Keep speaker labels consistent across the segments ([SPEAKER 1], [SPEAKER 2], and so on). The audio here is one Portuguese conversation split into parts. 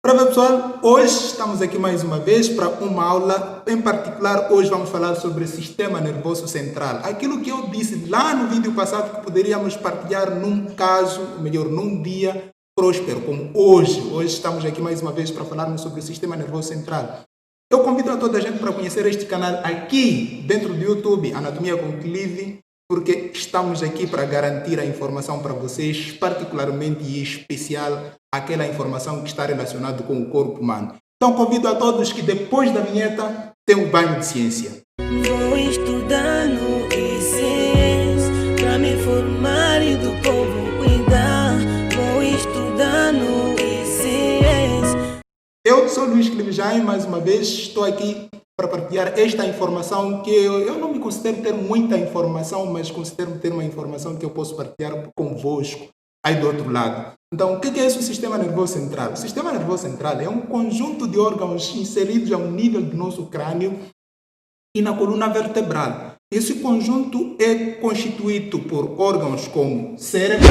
[SPEAKER 1] Para ver, pessoal, hoje estamos aqui mais uma vez para uma aula. Em particular, hoje vamos falar sobre o sistema nervoso central. Aquilo que eu disse lá no vídeo passado que poderíamos partilhar num caso, ou melhor, num dia próspero, como hoje. Hoje estamos aqui mais uma vez para falarmos sobre o sistema nervoso central. Eu convido a toda a gente para conhecer este canal aqui dentro do YouTube, Anatomia com Clive, porque estamos aqui para garantir a informação para vocês, particularmente e especial, aquela informação que está relacionada com o corpo humano. Então convido a todos que depois da vinheta tenham um banho de ciência.
[SPEAKER 2] Vou estudar no ICS para me formar e do povo cuidar. Vou estudar no ICS.
[SPEAKER 1] Eu sou Luís Clive Jaime, mais uma vez estou aqui para partilhar esta informação que eu não me considero ter muita informação, mas considero ter uma informação que eu posso partilhar convosco aí do outro lado. Então, o que é esse sistema nervoso central? O sistema nervoso central é um conjunto de órgãos inseridos a um nível do nosso crânio e na coluna vertebral. Esse conjunto é constituído por órgãos como cérebro,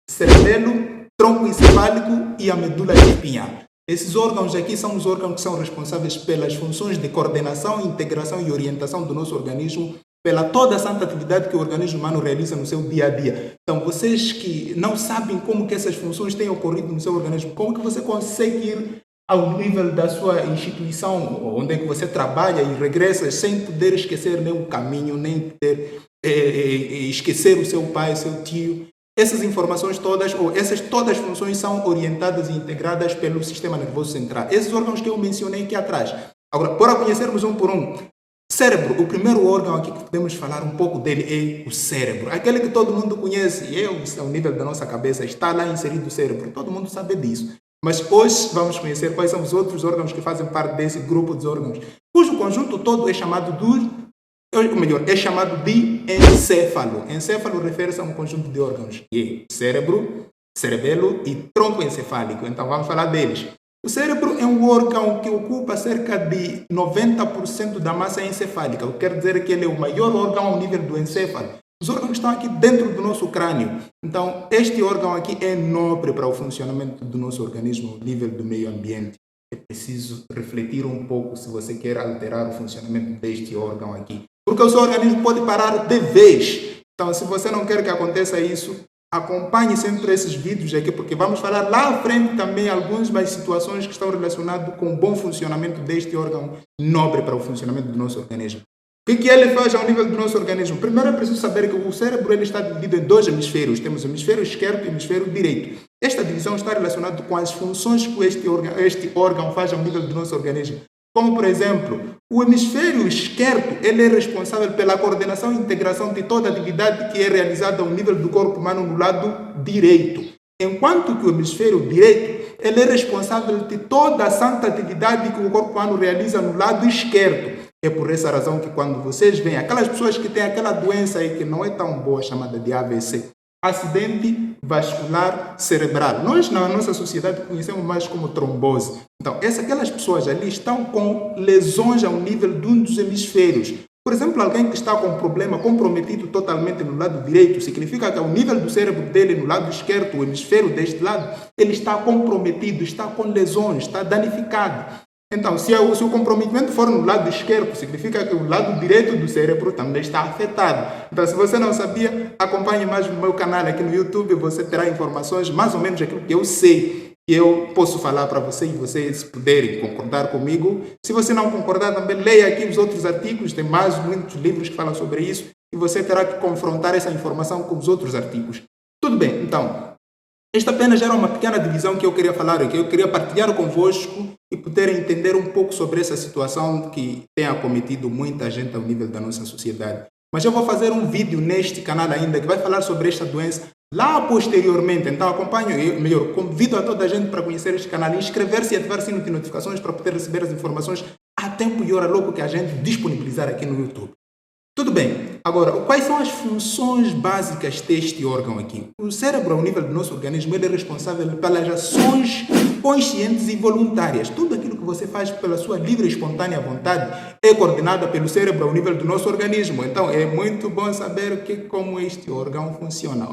[SPEAKER 1] cerebelo, tronco encefálico e a medula espinhar. Esses órgãos aqui são os órgãos que são responsáveis pelas funções de coordenação, integração e orientação do nosso organismo, pela toda a santa atividade que o organismo humano realiza no seu dia a dia. Então, vocês que não sabem como que essas funções têm ocorrido no seu organismo, como que você consegue ir ao nível da sua instituição, onde é que você trabalha e regressa, sem poder esquecer nem o caminho, nem ter, esquecer o seu pai, o seu tio. Essas informações todas, ou essas todas as funções são orientadas e integradas pelo sistema nervoso central. Esses órgãos que eu mencionei aqui atrás. Agora, para conhecermos um por um, cérebro, o primeiro órgão aqui que podemos falar um pouco dele é o cérebro. Aquele que todo mundo conhece, ao nível da nossa cabeça, está lá inserido o cérebro. Todo mundo sabe disso. Mas hoje vamos conhecer quais são os outros órgãos que fazem parte desse grupo de órgãos, cujo conjunto todo é chamado é chamado de encéfalo. Encéfalo refere-se a um conjunto de órgãos, que é cérebro, cerebelo e tronco encefálico. Então vamos falar deles. O cérebro é um órgão que ocupa cerca de 90% da massa encefálica, o que quer dizer que ele é o maior órgão ao nível do encéfalo. Os órgãos estão aqui dentro do nosso crânio. Então, este órgão aqui é nobre para o funcionamento do nosso organismo ao nível do meio ambiente. É preciso refletir um pouco se você quer alterar o funcionamento deste órgão aqui. Porque o seu organismo pode parar de vez. Então, se você não quer que aconteça isso, acompanhe sempre esses vídeos aqui, porque vamos falar lá à frente também algumas mais situações que estão relacionadas com o bom funcionamento deste órgão nobre para o funcionamento do nosso organismo. O que ele faz ao nível do nosso organismo? Primeiro é preciso saber que o cérebro ele está dividido em dois hemisférios. Temos o hemisfério esquerdo e o hemisfério direito. Esta divisão está relacionada com as funções que este órgão faz ao nível do nosso organismo. Como, por exemplo, o hemisfério esquerdo ele é responsável pela coordenação e integração de toda a atividade que é realizada ao nível do corpo humano no lado direito. Enquanto que o hemisfério direito ele é responsável de toda a santa atividade que o corpo humano realiza no lado esquerdo. É por essa razão que quando vocês veem aquelas pessoas que têm aquela doença aí que não é tão boa, chamada de AVC, acidente vascular cerebral. Nós, na nossa sociedade, conhecemos mais como trombose. Então, aquelas pessoas ali estão com lesões ao nível de um dos hemisférios. Por exemplo, alguém que está com um problema comprometido totalmente no lado direito, significa que ao nível do cérebro dele, no lado esquerdo, o hemisfério deste lado, ele está comprometido, está com lesões, está danificado. Então, se o comprometimento for no lado esquerdo, significa que o lado direito do cérebro também está afetado. Então, se você não sabia, acompanhe mais no meu canal aqui no YouTube, você terá informações, mais ou menos aquilo que eu sei, que eu posso falar para você e vocês puderem concordar comigo. Se você não concordar, também leia aqui os outros artigos, tem muitos livros que falam sobre isso, e você terá que confrontar essa informação com os outros artigos. Tudo bem, então, esta apenas era uma pequena divisão que eu queria falar aqui, eu queria partilhar convosco e poder entender um pouco sobre essa situação que tem acometido muita gente ao nível da nossa sociedade. Mas eu vou fazer um vídeo neste canal ainda que vai falar sobre esta doença lá posteriormente. Então acompanhe, melhor, convido a toda a gente para conhecer este canal, inscrever-se e ativar o sino de notificações para poder receber as informações a tempo e hora logo que a gente disponibilizar aqui no YouTube. Tudo bem. Agora, quais são as funções básicas deste órgão aqui? O cérebro, ao nível do nosso organismo, ele é responsável pelas ações conscientes e voluntárias. Tudo aquilo que você faz pela sua livre e espontânea vontade é coordenada pelo cérebro ao nível do nosso organismo. Então, é muito bom saber como este órgão funciona.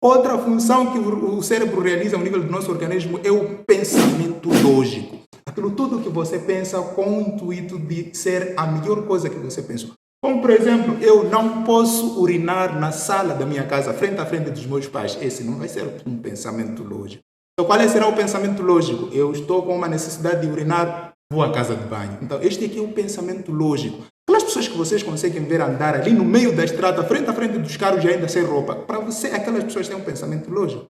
[SPEAKER 1] Outra função que o cérebro realiza ao nível do nosso organismo é o pensamento lógico. Aquilo tudo que você pensa com o intuito de ser a melhor coisa que você pensou. Como, por exemplo, eu não posso urinar na sala da minha casa, frente a frente dos meus pais. Esse não vai ser um pensamento lógico. Então, qual será o pensamento lógico? Eu estou com uma necessidade de urinar, vou à casa de banho. Então, este aqui é um pensamento lógico. Aquelas pessoas que vocês conseguem ver andar ali no meio da estrada, frente a frente dos carros e ainda sem roupa, para você, aquelas pessoas têm um pensamento lógico.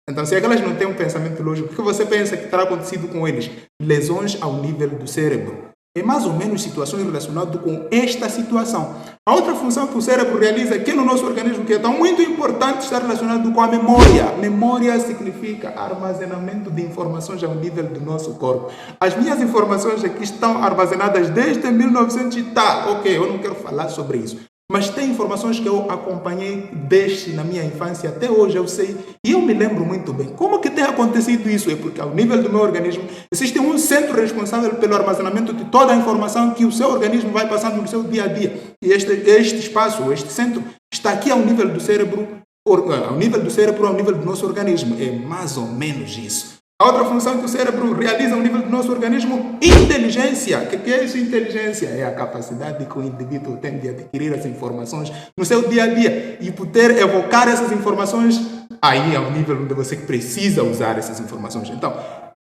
[SPEAKER 1] Então, se aquelas não têm um pensamento lógico, o que você pensa que terá acontecido com eles? Lesões ao nível do cérebro. É mais ou menos situações relacionadas com esta situação. A outra função que o cérebro realiza aqui no nosso organismo, que é tão muito importante, está relacionado com a memória. Memória significa armazenamento de informações ao nível do nosso corpo. As minhas informações aqui estão armazenadas desde 1900 e tal. Ok, eu não quero falar sobre isso. Mas tem informações que eu acompanhei desde na minha infância até hoje, eu sei, e eu me lembro muito bem. Como que tem acontecido isso? É porque ao nível do meu organismo existe um centro responsável pelo armazenamento de toda a informação que o seu organismo vai passando no seu dia a dia. E este espaço, este centro, está aqui ao nível do cérebro, ao nível do nosso organismo. É mais ou menos isso. A outra função que o cérebro realiza ao nível do nosso organismo, inteligência. O que é isso, inteligência? É a capacidade que o indivíduo tem de adquirir as informações no seu dia a dia e poder evocar essas informações aí ao nível onde você precisa usar essas informações. Então,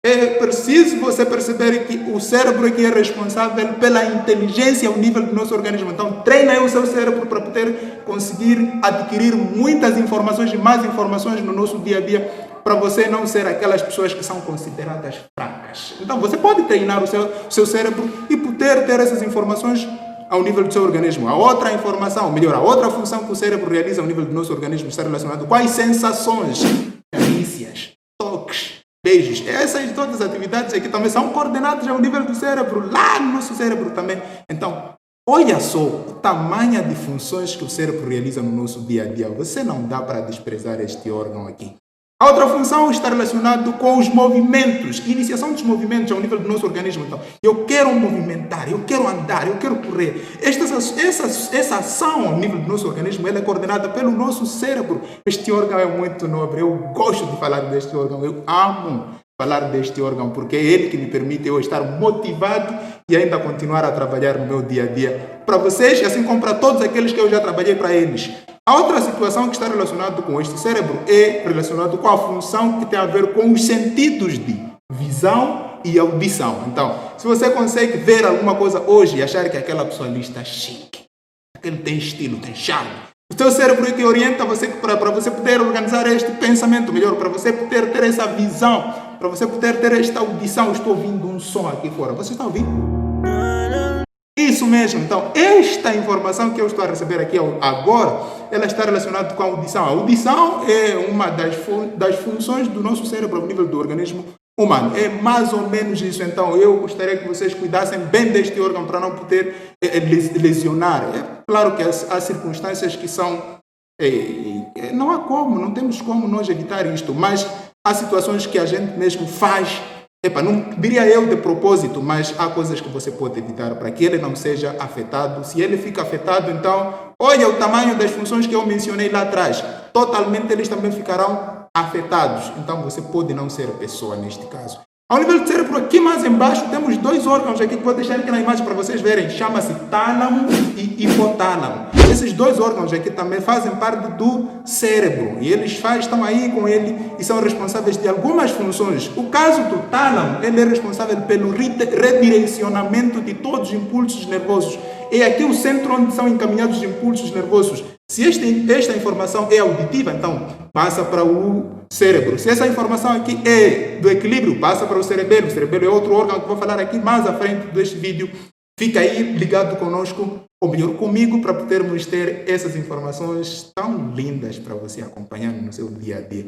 [SPEAKER 1] é preciso você perceber que o cérebro aqui é responsável pela inteligência ao nível do nosso organismo. Então, treina aí o seu cérebro para poder conseguir adquirir muitas informações e mais informações no nosso dia a dia, para você não ser aquelas pessoas que são consideradas fracas. Então, você pode treinar o seu cérebro e poder ter essas informações ao nível do seu organismo. A outra informação, melhor, a outra função que o cérebro realiza ao nível do nosso organismo está relacionada com as sensações, carícias, toques, beijos. Essas todas as atividades aqui também são coordenadas ao nível do cérebro, lá no nosso cérebro também. Então, olha só o tamanho de funções que o cérebro realiza no nosso dia a dia. Você não dá para desprezar este órgão aqui. A outra função está relacionada com os movimentos, iniciação dos movimentos ao nível do nosso organismo. Então, eu quero movimentar, eu quero andar, eu quero correr. Essa ação ao nível do nosso organismo, ela é coordenada pelo nosso cérebro. Este órgão é muito nobre, eu gosto de falar deste órgão, eu amo falar deste órgão, porque é ele que me permite eu estar motivado e ainda continuar a trabalhar no meu dia a dia para vocês, assim como para todos aqueles que eu já trabalhei para eles. A outra situação que está relacionada com este cérebro é relacionada com a função que tem a ver com os sentidos de visão e audição. Então, se você consegue ver alguma coisa hoje e achar que aquela pessoa ali está chique, aquele tem estilo, tem charme, o seu cérebro é que orienta você para você poder organizar este pensamento melhor, para você poder ter essa visão, para você poder ter esta audição. Estou ouvindo um som aqui fora. Você está ouvindo? Isso mesmo. Então, esta informação que eu estou a receber aqui agora, ela está relacionada com a audição. A audição é uma das funções do nosso cérebro ao nível do organismo humano. É mais ou menos isso. Então, eu gostaria que vocês cuidassem bem deste órgão para não poder lesionar. É claro que há circunstâncias que são... não temos como nós evitar isto, mas há situações que a gente mesmo faz. Não diria eu de propósito, mas há coisas que você pode evitar para que ele não seja afetado. Se ele fica afetado, então, olha o tamanho das funções que eu mencionei lá atrás. Totalmente eles também ficarão afetados. Então, você pode não ser pessoa neste caso. Ao nível do cérebro, aqui mais embaixo, temos dois órgãos aqui que vou deixar aqui na imagem para vocês verem. Chama-se tálamo e hipotálamo. Esses dois órgãos aqui também fazem parte do cérebro. E eles estão aí com ele e são responsáveis de algumas funções. O caso do tálamo, ele é responsável pelo redirecionamento de todos os impulsos nervosos. É aqui o centro onde são encaminhados os impulsos nervosos. Se esta informação é auditiva, então passa para o cérebro. Se essa informação aqui é do equilíbrio, passa para o cerebelo. O cerebelo é outro órgão que vou falar aqui mais à frente deste vídeo. Fica aí ligado conosco, ou melhor, comigo, para podermos ter essas informações tão lindas para você acompanhar no seu dia a dia.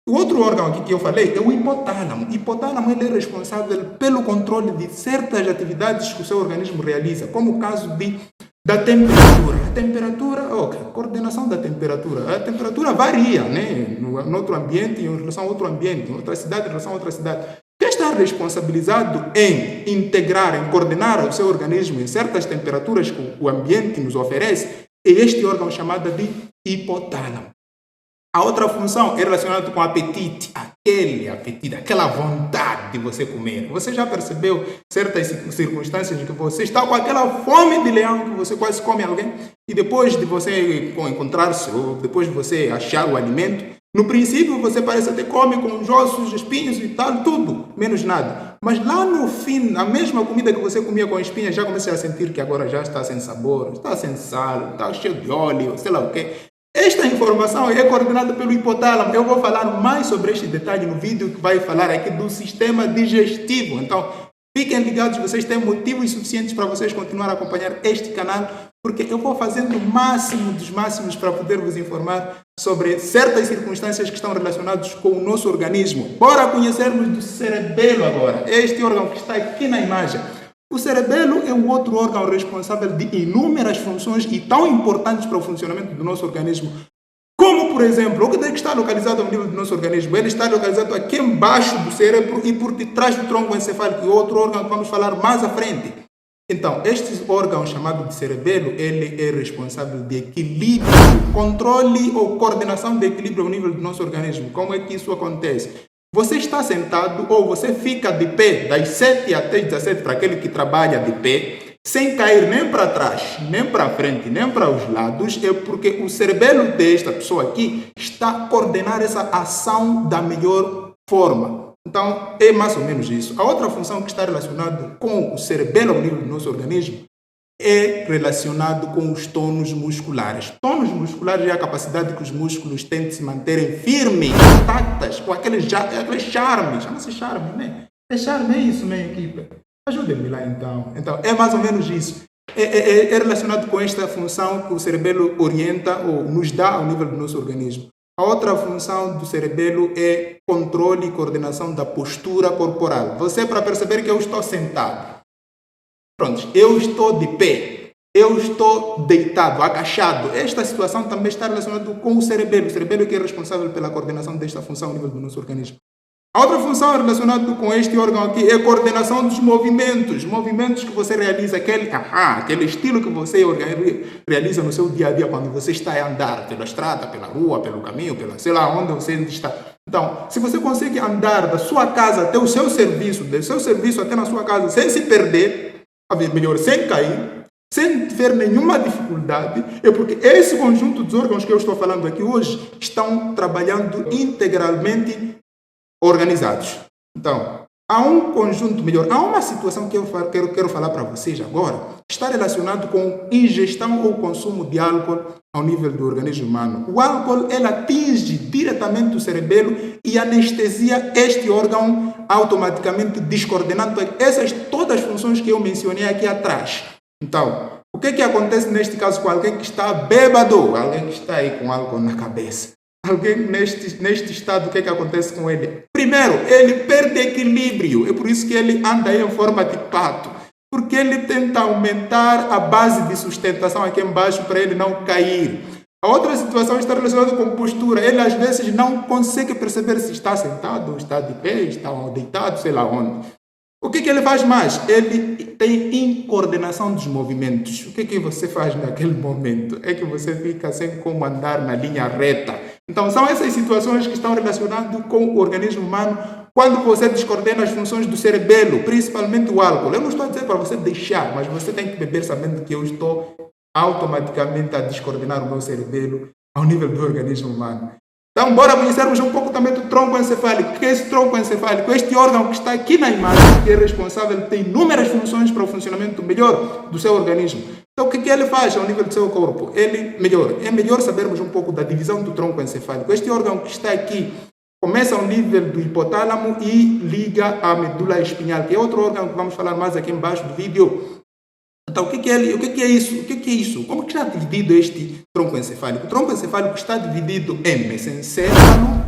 [SPEAKER 1] O outro órgão aqui que eu falei é o hipotálamo. O hipotálamo ele é responsável pelo controle de certas atividades que o seu organismo realiza, como o caso da temperatura. A temperatura, coordenação da temperatura. A temperatura varia, né? No outro ambiente em relação a outro ambiente, em outra cidade em relação a outra cidade. Quem está responsabilizado em integrar, em coordenar o seu organismo em certas temperaturas que o ambiente nos oferece é este órgão chamado de hipotálamo. A outra função é relacionada com apetite, aquele apetite, aquela vontade de você comer. Você já percebeu certas circunstâncias em que você está com aquela fome de leão que você quase come alguém e depois de você encontrar-se ou depois de você achar o alimento, no princípio você parece até come com os ossos, espinhos e tal, tudo, menos nada. Mas lá no fim, a mesma comida que você comia com espinhas, já comecei a sentir que agora já está sem sabor, está sem sal, está cheio de óleo, sei lá o quê. Esta informação é coordenada pelo hipotálamo. Eu vou falar mais sobre este detalhe no vídeo que vai falar aqui do sistema digestivo. Então, fiquem ligados, vocês têm motivos suficientes para vocês continuar a acompanhar este canal, porque eu vou fazendo o máximo dos máximos para poder vos informar sobre certas circunstâncias que estão relacionadas com o nosso organismo. Bora conhecermos do cerebelo agora, este órgão que está aqui na imagem. O cerebelo é um outro órgão responsável de inúmeras funções e tão importantes para o funcionamento do nosso organismo. Como, por exemplo, o que está localizado ao nível do nosso organismo? Ele está localizado aqui embaixo do cérebro e por detrás do tronco encefálico, e outro órgão que vamos falar mais à frente. Então, este órgão chamado de cerebelo, ele é responsável de equilíbrio, controle ou coordenação de equilíbrio ao nível do nosso organismo. Como é que isso acontece? Você está sentado ou você fica de pé das 7 até 17 para aquele que trabalha de pé, sem cair nem para trás, nem para frente, nem para os lados, é porque o cerebelo desta pessoa aqui está a coordenar essa ação da melhor forma. Então, é mais ou menos isso. A outra função que está relacionada com o cerebelo ao nível do nosso organismo é relacionado com os tônus musculares. Tônus musculares é a capacidade que os músculos têm de se manterem firmes, intactas, com aquele charme. Chama-se charme, né? É charme, é isso, né, equipe? Ajudem-me lá, então. Então, é mais ou menos isso. É relacionado com esta função que o cerebelo orienta ou nos dá ao nível do nosso organismo. A outra função do cerebelo é controle e coordenação da postura corporal. Você, para perceber que eu estou sentado, pronto, eu estou de pé, eu estou deitado, agachado. Esta situação também está relacionada com o cerebelo. O cerebelo é que é responsável pela coordenação desta função ao nível do nosso organismo. A outra função relacionada com este órgão aqui é a coordenação dos movimentos. Movimentos que você realiza, aquele estilo que você realiza no seu dia a dia quando você está a andar pela estrada, pela rua, pelo caminho, sei lá onde você está. Então, se você consegue andar da sua casa até o seu serviço, do seu serviço até na sua casa, sem se perder, melhor, sem cair, sem ter nenhuma dificuldade, é porque esse conjunto dos órgãos que eu estou falando aqui hoje estão trabalhando integralmente organizados. Então, há um conjunto melhor, há uma situação que eu quero falar para vocês agora, que está relacionado com ingestão ou consumo de álcool ao nível do organismo humano. O álcool, ele atinge diretamente o cerebelo e anestesia este órgão automaticamente descoordenando todas as funções que eu mencionei aqui atrás. Então, o que acontece neste caso com alguém que está bêbado, alguém que está aí com álcool na cabeça? Alguém neste estado, o que acontece com ele? Primeiro, ele perde equilíbrio. É por isso que ele anda aí em forma de pato. Porque ele tenta aumentar a base de sustentação aqui embaixo para ele não cair. A outra situação está relacionada com postura. Ele às vezes não consegue perceber se está sentado, está de pé, está deitado, sei lá onde. O que ele faz mais? Ele tem incoordenação dos movimentos. O que você faz naquele momento? É que você fica sem como andar na linha reta. Então, são essas situações que estão relacionadas com o organismo humano quando você descoordena as funções do cerebelo, principalmente o álcool. Eu não estou a dizer para você deixar, mas você tem que beber sabendo que eu estou automaticamente a descoordenar o meu cerebelo ao nível do organismo humano. Então, bora conhecermos um pouco também do tronco encefálico. O que é esse tronco encefálico? Este órgão que está aqui na imagem, que é responsável, tem inúmeras funções para o funcionamento melhor do seu organismo. Então, o que ele faz ao nível do seu corpo? É melhor sabermos um pouco da divisão do tronco encefálico. Este órgão que está aqui começa ao nível do hipotálamo e liga à medula espinhal, que é outro órgão que vamos falar mais aqui embaixo do vídeo. Então, o que é isso? Como que está dividido este tronco encefálico? O tronco encefálico está dividido em mesencéfalo,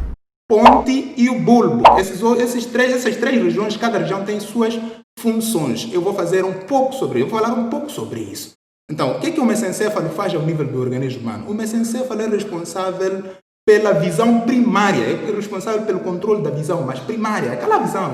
[SPEAKER 1] ponte e o bulbo. Essas três regiões, cada região tem suas funções. Eu vou falar um pouco sobre isso. Então, o que o mesencéfalo faz ao nível do organismo humano? O mesencéfalo é responsável pela visão primária, é responsável pelo controle da visão, mas primária, aquela visão,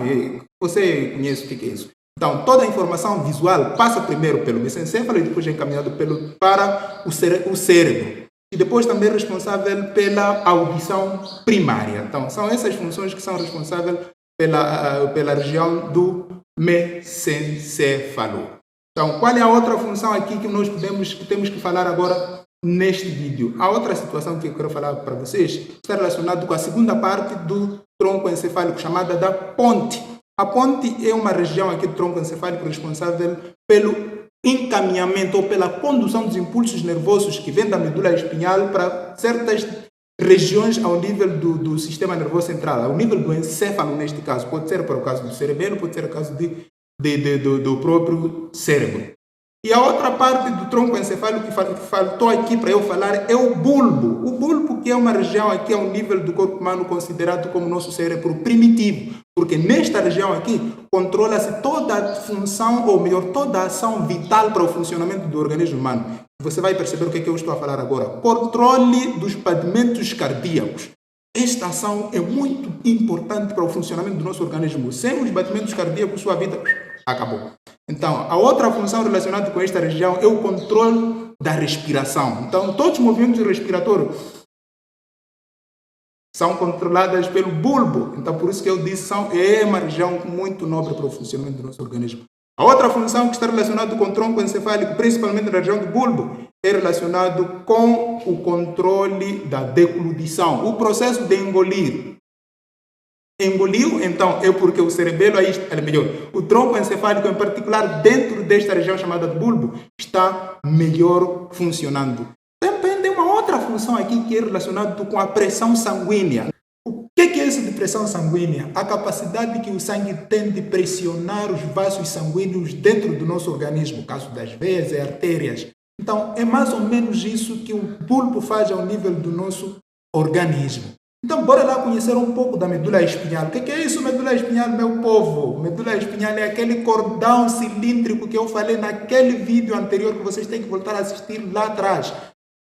[SPEAKER 1] você conhece o que é isso? Então, toda a informação visual passa primeiro pelo mesencéfalo e depois é encaminhado para o cérebro. e depois também responsável pela audição primária. Então, são essas funções que são responsáveis pela região do mesencéfalo. Então, qual é a outra função aqui que nós temos que falar agora neste vídeo? A outra situação que eu quero falar para vocês está relacionada com a segunda parte do tronco encefálico, chamada da ponte. A ponte é uma região aqui do tronco encefálico responsável pelo encaminhamento ou pela condução dos impulsos nervosos que vêm da medula espinhal para certas regiões ao nível do sistema nervoso central, ao nível do encéfalo neste caso. Pode ser para o caso do cerebelo, pode ser o caso do próprio cérebro. E a outra parte do tronco encefálico que faltou aqui para eu falar é o bulbo. O bulbo, que é uma região aqui ao nível do corpo humano considerado como nosso cérebro primitivo, porque nesta região aqui controla-se toda a função, ou melhor, toda a ação vital para o funcionamento do organismo humano. Você vai perceber o que é que eu estou a falar agora. Controle dos batimentos cardíacos. Esta ação é muito importante para o funcionamento do nosso organismo. Sem os batimentos cardíacos, sua vida acabou. Então, a outra função relacionada com esta região é o controle da respiração. Então, todos os movimentos respiratórios são controlados pelo bulbo. Então, por isso que eu disse, é uma região muito nobre para o funcionamento do nosso organismo. A outra função que está relacionada com o tronco encefálico, principalmente na região do bulbo, é relacionado com o controle da deglutição, o processo de engolir. Engoliu, então, é porque o cerebelo, o tronco encefálico em particular, dentro desta região chamada de bulbo, está melhor funcionando. Também tem uma outra função aqui que é relacionada com a pressão sanguínea. O que é isso de pressão sanguínea? A capacidade que o sangue tem de pressionar os vasos sanguíneos dentro do nosso organismo, no caso das veias e artérias. Então, é mais ou menos isso que o bulbo faz ao nível do nosso organismo. Então, bora lá conhecer um pouco da medula espinhal. O que é isso, medula espinhal, meu povo? Medula espinhal é aquele cordão cilíndrico que eu falei naquele vídeo anterior que vocês têm que voltar a assistir lá atrás.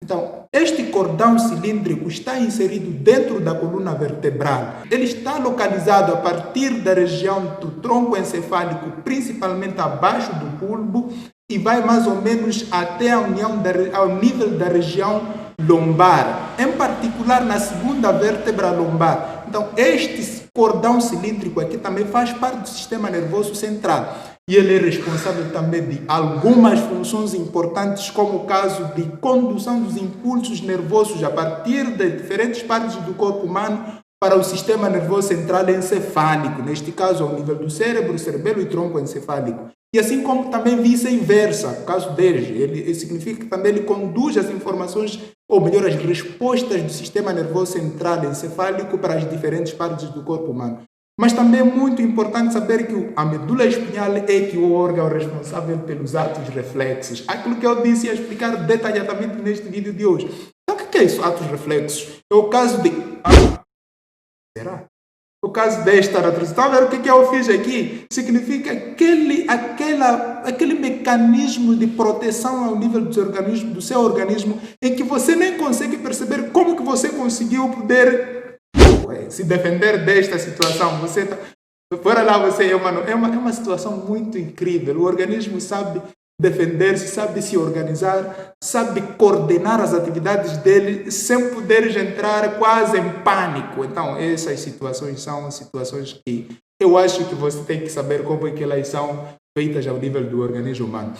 [SPEAKER 1] Então, este cordão cilíndrico está inserido dentro da coluna vertebral. Ele está localizado a partir da região do tronco encefálico, principalmente abaixo do bulbo, e vai mais ou menos até ao nível da região lombar, em particular na segunda vértebra lombar. Então, este cordão cilíndrico aqui também faz parte do sistema nervoso central. E ele é responsável também de algumas funções importantes, como o caso de condução dos impulsos nervosos a partir de diferentes partes do corpo humano para o sistema nervoso central encefálico, neste caso ao nível do cérebro, cerebelo e tronco encefálico. E assim como também vice-versa, no caso deles, ele significa que também ele conduz as informações, ou melhor, as respostas do sistema nervoso central encefálico para as diferentes partes do corpo humano. Mas também é muito importante saber que a medula espinhal é que o órgão responsável pelos atos reflexos. Aquilo que eu disse ia explicar detalhadamente neste vídeo de hoje. Então, o que é isso, atos reflexos? É o caso de... Será? O caso desta atração. Estão a ver o que eu fiz aqui? Significa aquele mecanismo de proteção ao nível do seu organismo em que você nem consegue perceber como que você conseguiu poder se defender desta situação. Fora lá, é uma situação muito incrível. O organismo sabe defender-se, sabe se organizar, sabe coordenar as atividades dele sem poder entrar quase em pânico. Então, essas situações são situações que eu acho que você tem que saber como é que elas são feitas ao nível do organismo humano.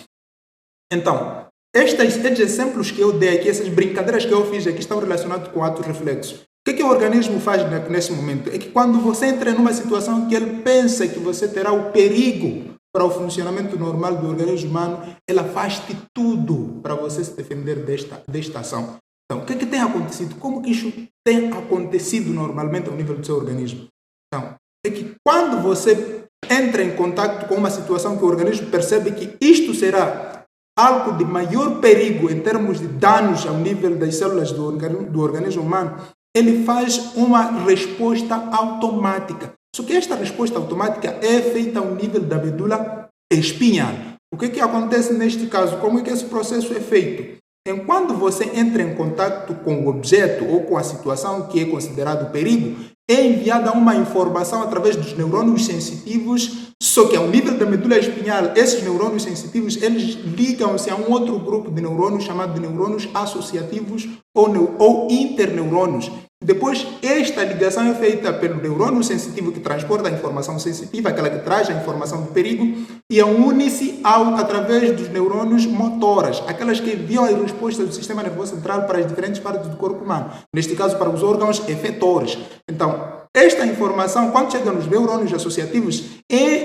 [SPEAKER 1] Então, estes exemplos que eu dei aqui, essas brincadeiras que eu fiz aqui, estão relacionados com atos reflexos. O que o organismo faz nesse momento? É que quando você entra numa situação que ele pensa que você terá o perigo para o funcionamento normal do organismo humano, ela faz de tudo para você se defender desta ação. Então, o que tem acontecido? Como que isso tem acontecido normalmente ao nível do seu organismo? Então, é que quando você entra em contato com uma situação que o organismo percebe que isto será algo de maior perigo em termos de danos ao nível das células do organismo humano, ele faz uma resposta automática. Só que esta resposta automática é feita ao nível da medula espinhal. O que acontece neste caso? Como é que esse processo é feito? Enquanto você entra em contato com o objeto ou com a situação que é considerado perigo, é enviada uma informação através dos neurônios sensitivos, só que ao nível da medula espinhal, esses neurônios sensitivos, eles ligam-se a um outro grupo de neurônios chamado de neurônios associativos ou interneurônios. Depois, esta ligação é feita pelo neurônio sensitivo que transporta a informação sensitiva, aquela que traz a informação do perigo, e une-se através dos neurônios motoras, aquelas que enviam as respostas do sistema nervoso central para as diferentes partes do corpo humano, neste caso para os órgãos efetores. Então, esta informação, quando chega nos neurônios associativos,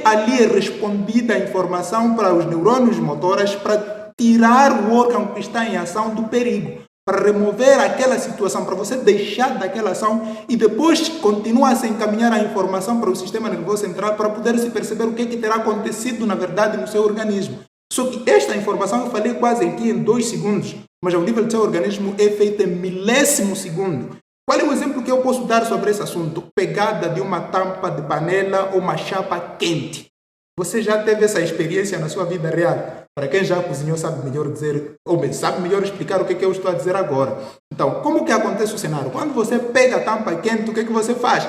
[SPEAKER 1] ali respondida a informação para os neurônios motoras para tirar o órgão que está em ação do perigo, para remover aquela situação, para você deixar daquela ação e depois continuar a se encaminhar a informação para o sistema nervoso central para poder se perceber o que terá acontecido na verdade no seu organismo. Só que esta informação eu falei quase aqui em 2 segundos, mas ao nível do seu organismo é feita em milésimo segundo. Qual é o exemplo que eu posso dar sobre esse assunto? Pegada de uma tampa de panela ou uma chapa quente. Você já teve essa experiência na sua vida real? Para quem já cozinhou sabe melhor dizer, ou sabe melhor explicar o que eu estou a dizer agora. Então, como que acontece o cenário? Quando você pega a tampa quente, o que você faz?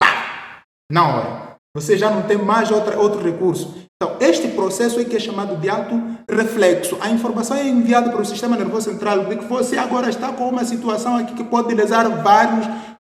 [SPEAKER 1] Pá! Na hora. Você já não tem mais outro recurso. Então, este processo é que é chamado de auto-reflexo. A informação é enviada para o sistema nervoso central de que você agora está com uma situação aqui que pode lesar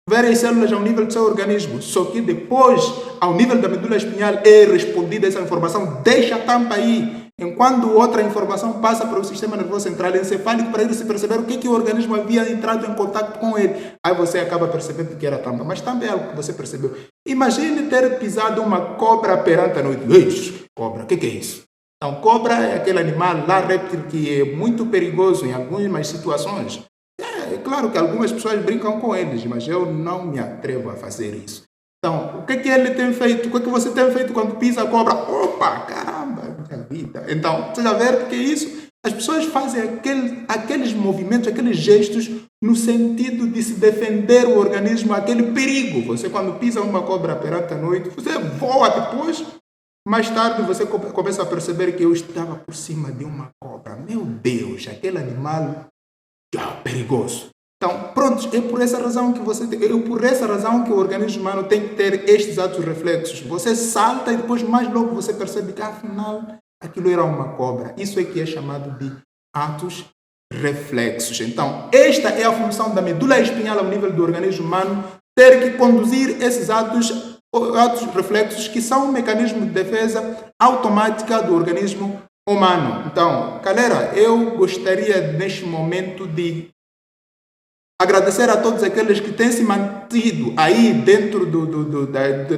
[SPEAKER 1] várias células ao nível do seu organismo. Só que depois, ao nível da medula espinhal, é respondida essa informação. Deixa a tampa aí. Enquanto outra informação passa para o sistema nervoso central encefálico para ele se perceber o que o organismo havia entrado em contato com ele. Aí você acaba percebendo que era tampa. Mas também é algo que você percebeu. Imagine ter pisado uma cobra perante a noite. Ei, cobra, o que é isso? Então, cobra é aquele animal lá, réptil, que é muito perigoso em algumas situações. É claro que algumas pessoas brincam com eles, mas eu não me atrevo a fazer isso. Então, o que ele tem feito? O que você tem feito quando pisa a cobra? Opa, caramba, minha vida. Então, você já vê o que é isso? As pessoas fazem aqueles movimentos, aqueles gestos no sentido de se defender o organismo daquele perigo. Você, quando pisa uma cobra perante a noite, você voa depois. Mais tarde, você começa a perceber que eu estava por cima de uma cobra. Meu Deus, aquele animal perigoso. Então, pronto, é por essa razão que o organismo humano tem que ter estes atos reflexos. Você salta e depois mais logo você percebe que afinal aquilo era uma cobra. Isso é que é chamado de atos reflexos. Então, esta é a função da medula espinhal ao nível do organismo humano, ter que conduzir esses atos reflexos que são um mecanismo de defesa automática do organismo humano. Então, galera, eu gostaria neste momento de agradecer a todos aqueles que têm se mantido aí dentro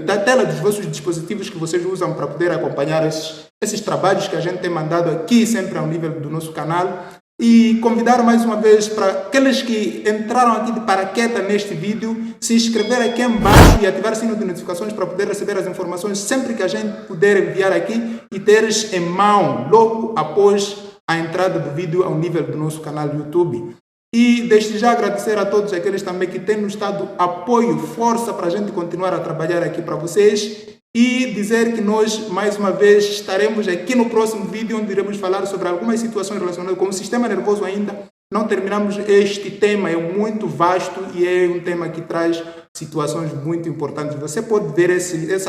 [SPEAKER 1] da tela dos vossos dispositivos que vocês usam para poder acompanhar esses trabalhos que a gente tem mandado aqui sempre ao nível do nosso canal. E convidar mais uma vez para aqueles que entraram aqui de paraquedas neste vídeo, se inscrever aqui embaixo e ativar o sino de notificações para poder receber as informações sempre que a gente puder enviar aqui e teres em mão logo após a entrada do vídeo ao nível do nosso canal do YouTube. E desde já agradecer a todos aqueles também que têm nos dado apoio, força para a gente continuar a trabalhar aqui para vocês. E dizer que nós, mais uma vez, estaremos aqui no próximo vídeo onde iremos falar sobre algumas situações relacionadas com o sistema nervoso ainda. Não terminamos este tema, é muito vasto e é um tema que traz situações muito importantes. Você pode ver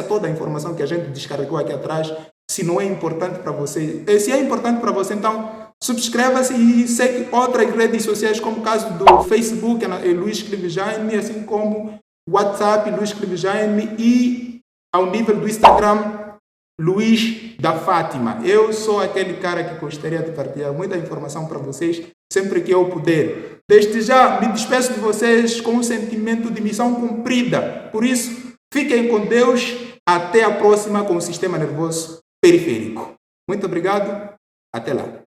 [SPEAKER 1] toda a informação que a gente descarregou aqui atrás, se não é importante para você. Se é importante para você, então subscreva-se e segue outras redes sociais, como o caso do Facebook, Luiz Clive Jaime, assim como o WhatsApp, Luiz Clive Jaime, e ao nível do Instagram, Luiz da Fátima. Eu sou aquele cara que gostaria de partilhar muita informação para vocês, sempre que eu puder. Desde já, me despeço de vocês com um sentimento de missão cumprida. Por isso, fiquem com Deus. Até a próxima com o Sistema Nervoso Periférico. Muito obrigado. Até lá.